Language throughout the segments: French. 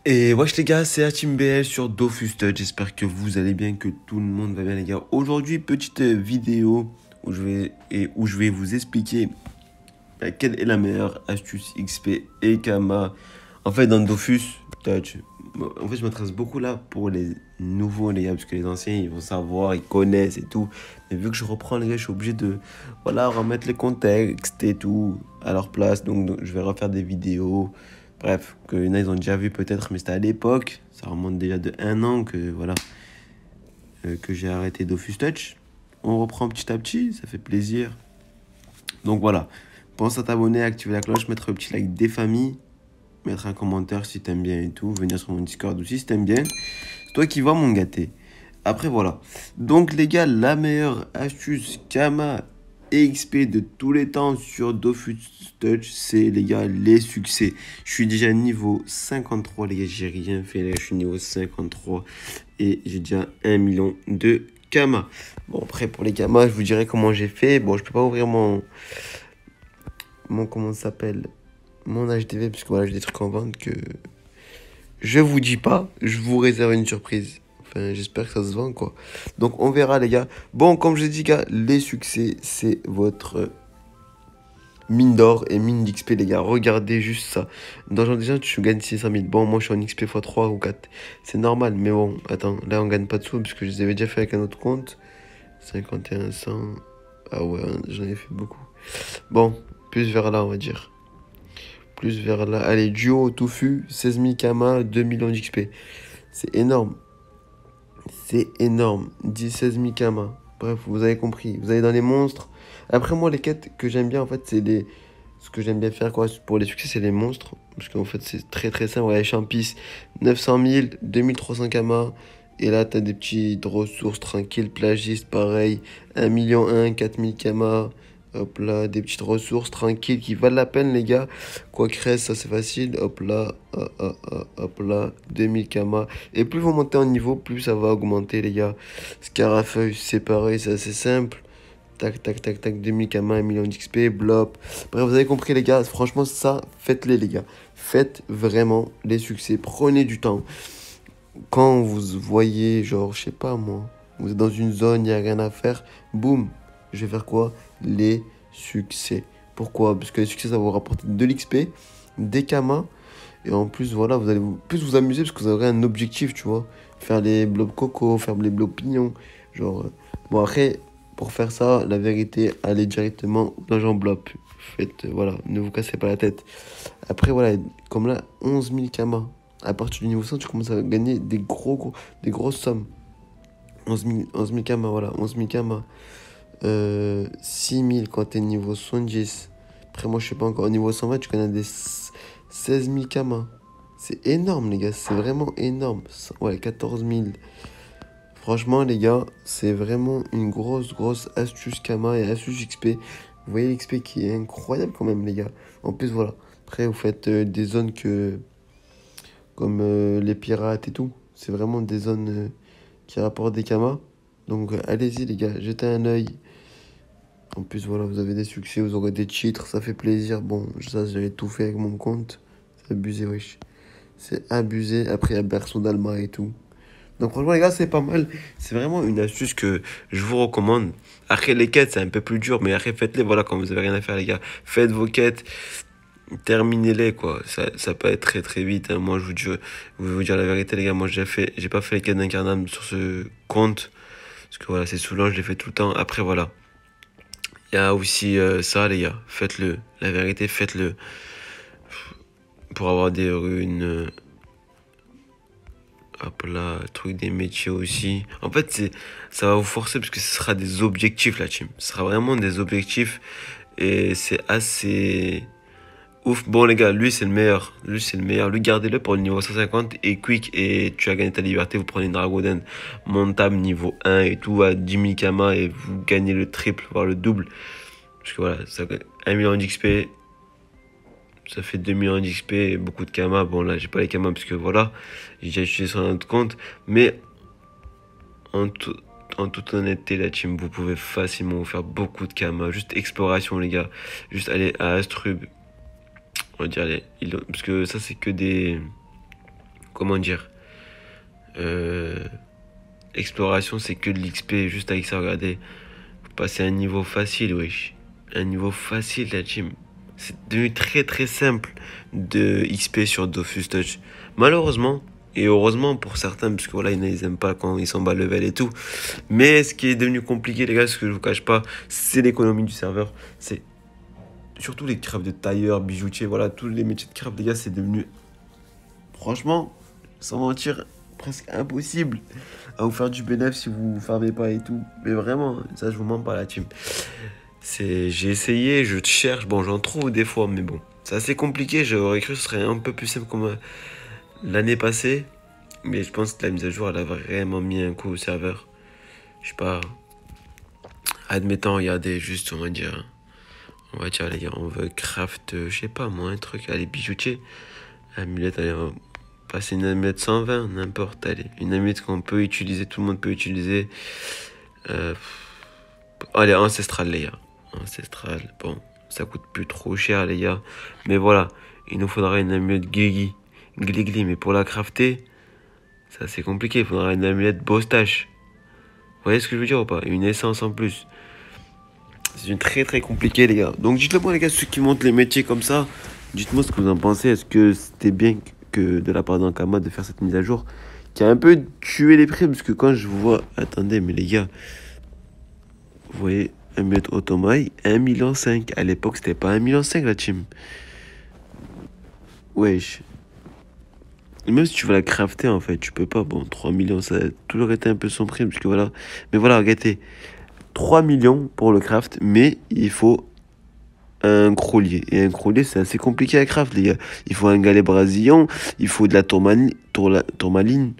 Et wesh les gars, c'est HatimBL sur Dofus Touch. J'espère que vous allez bien, que tout le monde va bien les gars. Aujourd'hui, petite vidéo où je vais vous expliquer quelle est la meilleure astuce XP et Kama en fait dans Dofus Touch. En fait, je m'intéresse beaucoup là pour les nouveaux les gars, parce que les anciens ils vont savoir, ils connaissent et tout. Mais vu que je reprends les gars, je suis obligé de remettre les contextes et tout à leur place. Donc je vais refaire des vidéos. Bref, que y en a, ils ont déjà vu peut-être, mais c'était à l'époque. Ça remonte déjà de 1 an que que j'ai arrêté Dofus Touch. On reprend petit à petit, ça fait plaisir. Donc voilà, pense à t'abonner, activer la cloche, mettre un petit like des familles, mettre un commentaire si t'aimes bien et tout, venir sur mon Discord aussi si t'aimes bien. C'est toi qui vas mon gâté. Après voilà, donc les gars, la meilleure astuce Kama et XP de tous les temps sur Dofus Touch, c'est les gars les succès. Je suis déjà niveau 53 les gars, j'ai rien fait là, je suis niveau 53 et j'ai déjà 1 million de Kama. Bon après pour les Kama, je vous dirai comment j'ai fait. Bon, je peux pas ouvrir mon comment ça s'appelle, mon HDV, parce que voilà, j'ai des trucs en vente que je vous dis pas, je vous réserve une surprise. Enfin, j'espère que ça se vend, quoi. Donc, on verra, les gars. Bon, comme je l'ai dit, gars, les succès, c'est votre mine d'or et mine d'XP, les gars. Regardez juste ça. Dans genre, déjà, tu gagnes 600 000. Bon, moi, je suis en XP x 3 ou 4. C'est normal, mais bon, attends. Là, on gagne pas de sous, parce que je les avais déjà fait avec un autre compte. 51, 100. Ah ouais, j'en ai fait beaucoup. Bon, plus vers là, on va dire. Plus vers là. Allez, duo, touffu, 16 000 Kama, 2 millions d'XP. C'est énorme. C'est énorme. 16 000 Kama. Bref, vous avez compris. Vous allez dans les monstres. Après, moi, les quêtes que j'aime bien, en fait, c'est les... Ce que j'aime bien faire, quoi, pour les succès, c'est les monstres. Parce qu'en fait, c'est très, très simple. Ouais, Champis, 900 000, 2300 Kama. Et là, t'as des petites ressources tranquilles. Plagiste, pareil. 1 million 1, 4000 Kama. Hop là, des petites ressources tranquilles qui valent la peine, les gars. Quoi que ça c'est facile. Hop là, hop là, 2000 Kama. Et plus vous montez en niveau, plus ça va augmenter, les gars. Scarafeuille, c'est pareil, c'est assez simple. Tac, tac, tac, tac, 2000 Kama, 1 million d'XP, blop. Bref, vous avez compris, les gars. Franchement, ça, faites-les, les gars. Faites vraiment les succès. Prenez du temps. Quand vous voyez, genre, je sais pas moi, vous êtes dans une zone, il n'y a rien à faire, boum. Je vais faire quoi? Les succès. Pourquoi? Parce que les succès, ça va vous rapporter de l'XP, des Kama. Et en plus, voilà, vous allez plus vous amuser parce que vous aurez un objectif, tu vois. Faire les blobs coco, faire les blobs pignons. Genre, bon, après, pour faire ça, la vérité, allez directement dans Jean Blob. Faites, voilà, ne vous cassez pas la tête. Après, voilà, comme là, 11 000 Kama. À partir du niveau 100, tu commences à gagner des grosses sommes. 11 000 Kama, voilà, 11 000 Kama. 6 000 quand t'es niveau 70. Après, moi, je sais pas encore. Au niveau 120, tu connais des 16 000 Kama. C'est énorme, les gars. C'est vraiment énorme. Ouais, 14 000. Franchement, les gars, c'est vraiment une grosse astuce Kama et astuce XP. Vous voyez l'XP qui est incroyable quand même, les gars. En plus, voilà. Après, vous faites des zones comme les pirates et tout. C'est vraiment des zones qui rapportent des Kama. Donc, allez-y, les gars. Jetez un œil. En plus, voilà, vous avez des succès, vous aurez des titres, ça fait plaisir. Bon, ça, j'avais tout fait avec mon compte. C'est abusé, wesh. C'est abusé. Après, il y a Berceau d'Alma et tout. Donc, franchement, les gars, c'est pas mal. C'est vraiment une astuce que je vous recommande. Après, les quêtes, c'est un peu plus dur, mais après, faites-les, voilà, quand vous avez rien à faire, les gars. Faites vos quêtes, terminez-les, quoi. Ça peut être très, très vite. Hein. Moi, je vais vous dire la vérité, les gars. Moi, j'ai pas fait les quêtes d'incarnable sur ce compte. Parce que, voilà, c'est saoulant, je les fais tout le temps. Après, voilà. Il y a aussi ça, les gars. Faites-le. La vérité, faites-le. Pour avoir des runes. Hop là, truc des métiers aussi. En fait, ça va vous forcer parce que ce sera des objectifs, la team. Ce sera vraiment des objectifs. Et c'est assez ouf. Bon, les gars, lui, c'est le meilleur. Lui, gardez-le pour le niveau 150 et quick. Et tu as gagné ta liberté. Vous prenez une Dragoden montable niveau 1 et tout à 10 000 Kama. Et vous gagnez le triple, voire le double. Parce que voilà, ça 1 million d'XP. Ça fait 2 millions d'XP et beaucoup de Kama. Bon, là, j'ai pas les Kama parce que voilà, j'ai déjà utilisé sur un autre compte. Mais en toute honnêteté, la team, vous pouvez facilement vous faire beaucoup de kamas. Juste exploration, les gars. Juste aller à Astrub. On va dire, parce que ça, c'est que des... Comment dire Exploration, c'est que de l'XP. Juste avec ça, regardez. Vous passez à un niveau facile, wesh. Un niveau facile, la team. C'est devenu très très simple de XP sur Dofus Touch. Malheureusement, et heureusement pour certains, parce que voilà, ils aiment pas quand ils sont bas level et tout. Mais ce qui est devenu compliqué, les gars, ce que je vous cache pas, c'est l'économie du serveur. C'est surtout les crafts de tailleur, bijoutier, voilà, tous les métiers de craft, les gars, c'est devenu, franchement, sans mentir, presque impossible à vous faire du bénéfice si vous farmez pas et tout. Mais vraiment, ça, je vous mens pas, la team. J'ai essayé, je cherche, bon, j'en trouve des fois, mais bon, c'est assez compliqué. J'aurais cru que ce serait un peu plus simple comme l'année passée, mais je pense que la mise à jour, elle a vraiment mis un coup au serveur. Je sais pas, admettons, regardez, juste, on va dire, les gars, on veut craft, je sais pas, moi, un truc, allez, bijoutier, amulette, allez, on va passer une amulette 120, n'importe, allez, une amulette qu'on peut utiliser, tout le monde peut utiliser. Allez, ancestral, les gars. Ancestral, bon, ça coûte plus trop cher, les gars. Mais voilà, il nous faudra une amulette Gligli. Gligli, mais pour la crafter, ça c'est compliqué. Il faudra une amulette Bostache. Vous voyez ce que je veux dire ou pas? Une essence en plus. C'est une très très compliqué, les gars. Donc dites-le moi, les gars, ceux qui montent les métiers comme ça, dites-moi ce que vous en pensez. Est-ce que c'était bien que de la part d'Ankama de faire cette mise à jour qui a un peu tué les prix? Parce que quand je vous vois... Attendez, mais les gars, vous voyez... Amulette Otomaï, 1,5 million. À l'époque, c'était pas 1,5 million, la team. Wesh. Même si tu veux la crafter, en fait, tu peux pas. Bon, 3 millions, ça a toujours été un peu son prix, parce que voilà. Mais voilà, regardez. 3 millions pour le craft, mais il faut un crolier. Et un crolier, c'est assez compliqué à craft, les gars. Il faut un galet brasillon, il faut de la tourmaline.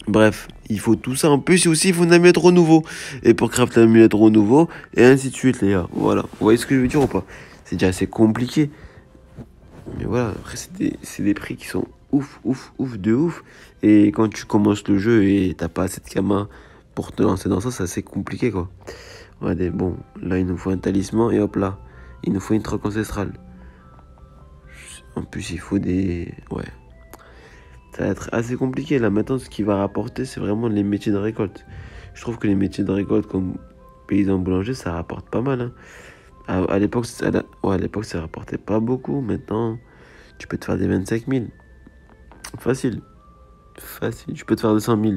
Bref, il faut tout ça. En plus, aussi, il faut une amulette renouveau. Et pour crafter l'amulette renouveau, et ainsi de suite, les gars. Voilà. Vous voyez ce que je veux dire ou pas? C'est déjà assez compliqué. Mais voilà, après, c'est des prix qui sont ouf de ouf. Et quand tu commences le jeu et t'as pas assez de kamas pour te lancer dans ça, c'est assez compliqué, quoi. Regardez, bon, là, il nous faut un talisman, et hop là, il nous faut une troque ancestrale. En plus, il faut des... Ouais. Ça va être assez compliqué. Là, maintenant, ce qui va rapporter, c'est vraiment les métiers de récolte. Je trouve que les métiers de récolte, comme paysan boulanger, ça rapporte pas mal, hein. À l'époque, à l'époque, ça rapportait pas beaucoup. Maintenant, tu peux te faire des 25 000. Facile. Facile. Tu peux te faire 200 000,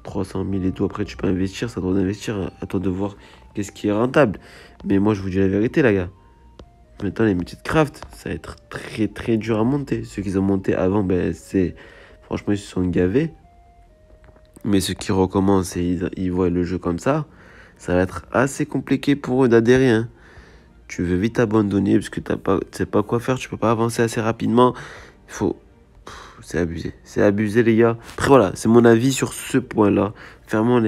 300 000 et tout. Après, tu peux investir. Ça doit d'investir. À toi de voir qu'est-ce qui est rentable. Mais moi, je vous dis la vérité, les gars. Maintenant, les métiers de craft, ça va être très très dur à monter. Ceux qui ont monté avant, ben, c'est... Franchement, ils se sont gavés. Mais ceux qui recommencent et ils voient le jeu comme ça va être assez compliqué pour eux d'adhérer, hein. Tu veux vite abandonner parce que tu sais pas quoi faire, tu peux pas avancer assez rapidement. Il faut... C'est abusé. C'est abusé, les gars. Après, voilà, c'est mon avis sur ce point-là. Fermons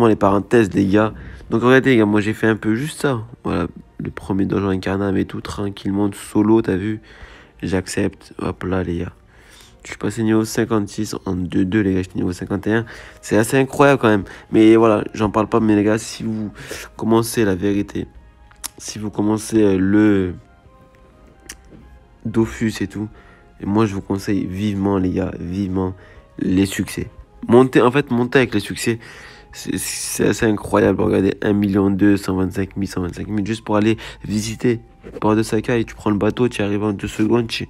les parenthèses, les gars. Donc, regardez, les gars, moi, j'ai fait un peu juste ça. Voilà, le premier donjon incarnable et tout, tranquillement, solo, t'as vu? J'accepte. Hop là, les gars. Je suis passé niveau 56 en 2-2, les gars, je suis niveau 51. C'est assez incroyable quand même. Mais voilà, j'en parle pas, mais les gars, si vous commencez la vérité, si vous commencez le Dofus et tout, et moi je vous conseille vivement, les gars, vivement les succès. Montez avec les succès, c'est assez incroyable. Regardez, 1 million 125 000, 125 000, juste pour aller visiter Port de Sakai. Tu prends le bateau, tu arrives en 2 secondes, tu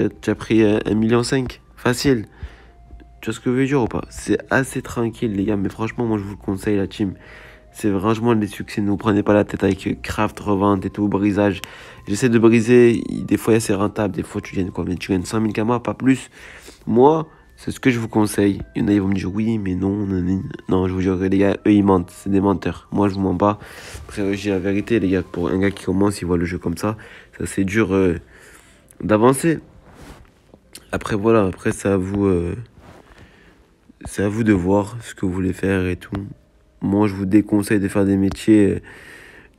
as pris 1,5 million. Facile. Tu vois ce que je veux dire ou pas? C'est assez tranquille, les gars, mais franchement, moi je vous le conseille, la team. C'est franchement des succès. Ne vous prenez pas la tête avec craft, revente et tout, brisage. J'essaie de briser. Des fois, c'est rentable. Des fois, tu gagnes combien? Tu gagnes 100 000 kamas, pas plus. Moi, c'est ce que je vous conseille. Il y en a, ils vont me dire oui, mais non. Non, je vous jure, les gars, eux, ils mentent. C'est des menteurs. Moi, je vous mens pas. Après, je dis la vérité, les gars. Pour un gars qui commence, il voit le jeu comme ça. C'est dur d'avancer. Après, voilà. Après, c'est à vous de voir ce que vous voulez faire et tout. Moi, je vous déconseille de faire des métiers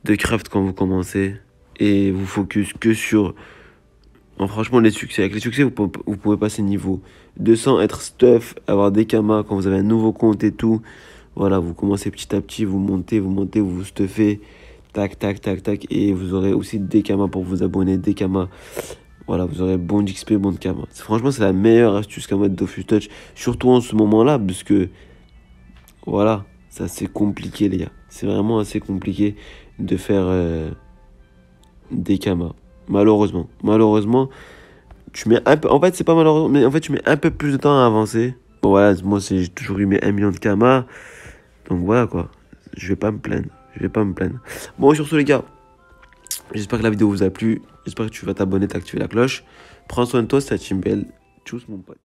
de craft quand vous commencez. Et vous focus que sur... franchement, les succès. Avec les succès, vous pouvez passer niveau 200, être stuff, avoir des kamas quand vous avez un nouveau compte et tout. Voilà, vous commencez petit à petit, vous montez, vous stuffez. Tac, tac, tac, tac. Et vous aurez aussi des kamas pour vous abonner, des kamas. Voilà, vous aurez bon d'XP, bon de kamas. Franchement, c'est la meilleure astuce qu'à mettre Dofus Touch. Surtout en ce moment-là, parce que, voilà, c'est assez compliqué, les gars. C'est vraiment assez compliqué de faire des kamas. Malheureusement. Malheureusement, tu mets un peu. En fait, c'est pas malheureux, mais en fait, tu mets un peu plus de temps à avancer. Bon, voilà, moi, j'ai toujours eu mes 1 million de kamas. Donc voilà, quoi. Je vais pas me plaindre. Je vais pas me plaindre. Bon, sur ce, les gars, j'espère que la vidéo vous a plu. J'espère que tu vas t'abonner, t'activer la cloche. Prends soin de toi, c'était Chimbel. Tchuss, mon pote.